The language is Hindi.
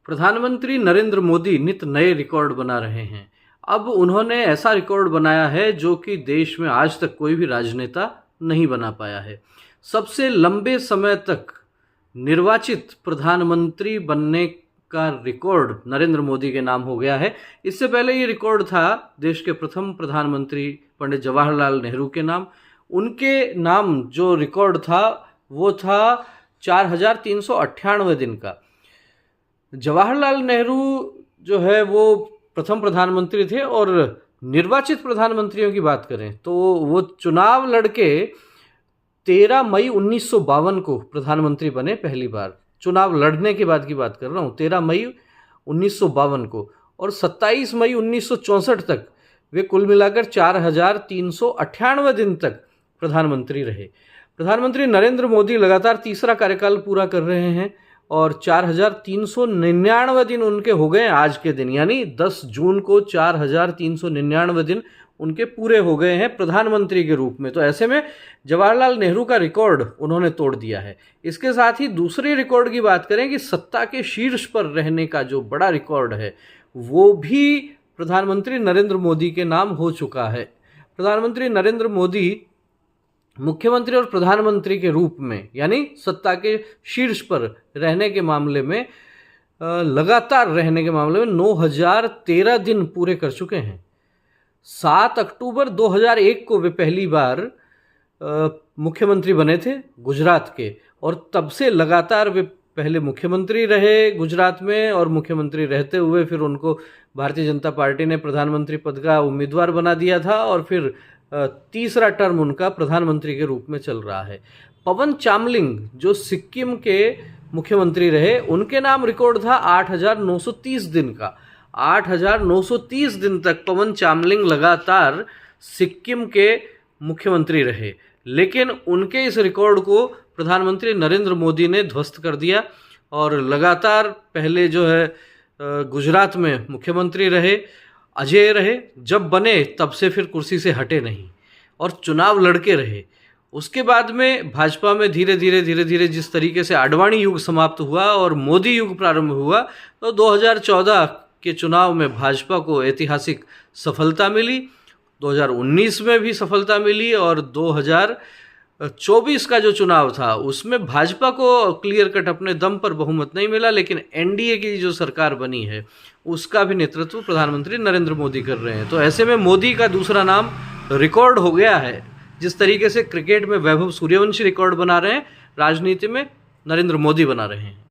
प्रधानमंत्री नरेंद्र मोदी नित नए रिकॉर्ड बना रहे हैं। अब उन्होंने ऐसा रिकॉर्ड बनाया है जो कि देश में आज तक कोई भी राजनेता नहीं बना पाया है। सबसे लंबे समय तक निर्वाचित प्रधानमंत्री बनने का रिकॉर्ड नरेंद्र मोदी के नाम हो गया है। इससे पहले ये रिकॉर्ड था देश के प्रथम प्रधानमंत्री पंडित जवाहरलाल नेहरू के नाम। उनके नाम जो रिकॉर्ड था वो था 4398 दिन का। जवाहरलाल नेहरू जो है वो प्रथम प्रधानमंत्री थे और निर्वाचित प्रधानमंत्रियों की बात करें तो वो चुनाव लड़के 13 मई 1952 को प्रधानमंत्री बने पहली बार। चुनाव लड़ने के बाद की बात कर रहा हूँ, 13 मई 1952 को, और 27 मई 1964 तक वे कुल मिलाकर 4398 दिन तक प्रधानमंत्री रहे। प्रधानमंत्री नरेंद्र मोदी लगातार तीसरा कार्यकाल पूरा कर रहे हैं और 4399 दिन उनके हो गए आज के दिन, यानी 10 जून को 4399 दिन उनके पूरे हो गए हैं प्रधानमंत्री के रूप में। तो ऐसे में जवाहरलाल नेहरू का रिकॉर्ड उन्होंने तोड़ दिया है। इसके साथ ही दूसरे रिकॉर्ड की बात करें कि सत्ता के शीर्ष पर रहने का जो बड़ा रिकॉर्ड है वो भी प्रधानमंत्री नरेंद्र मोदी के नाम हो चुका है। प्रधानमंत्री नरेंद्र मोदी मुख्यमंत्री और प्रधानमंत्री के रूप में, यानी सत्ता के शीर्ष पर रहने के मामले में, लगातार रहने के मामले में 9013 दिन पूरे कर चुके हैं। 7 अक्टूबर 2001 को वे पहली बार मुख्यमंत्री बने थे गुजरात के, और तब से लगातार वे पहले मुख्यमंत्री रहे गुजरात में, और मुख्यमंत्री रहते हुए फिर उनको भारतीय जनता पार्टी ने प्रधानमंत्री पद का उम्मीदवार बना दिया था, और फिर तीसरा टर्म उनका प्रधानमंत्री के रूप में चल रहा है। पवन चामलिंग जो सिक्किम के मुख्यमंत्री रहे, उनके नाम रिकॉर्ड था 8930 दिन का। 8930 दिन तक पवन चामलिंग लगातार सिक्किम के मुख्यमंत्री रहे, लेकिन उनके इस रिकॉर्ड को प्रधानमंत्री नरेंद्र मोदी ने ध्वस्त कर दिया और लगातार पहले जो है गुजरात में मुख्यमंत्री रहे, अजेय रहे, जब बने तब से फिर कुर्सी से हटे नहीं और चुनाव लड़के रहे। उसके बाद में भाजपा में धीरे धीरे जिस तरीके से आडवाणी युग समाप्त हुआ और मोदी युग प्रारंभ हुआ, तो 2014 के चुनाव में भाजपा को ऐतिहासिक सफलता मिली, 2019 में भी सफलता मिली, और 2024 का जो चुनाव था उसमें भाजपा को क्लियर कट अपने दम पर बहुमत नहीं मिला, लेकिन एनडीए की जो सरकार बनी है उसका भी नेतृत्व प्रधानमंत्री नरेंद्र मोदी कर रहे हैं। तो ऐसे में मोदी का दूसरा नाम रिकॉर्ड हो गया है। जिस तरीके से क्रिकेट में वैभव सूर्यवंशी रिकॉर्ड बना रहे हैं, राजनीति में नरेंद्र मोदी बना रहे हैं।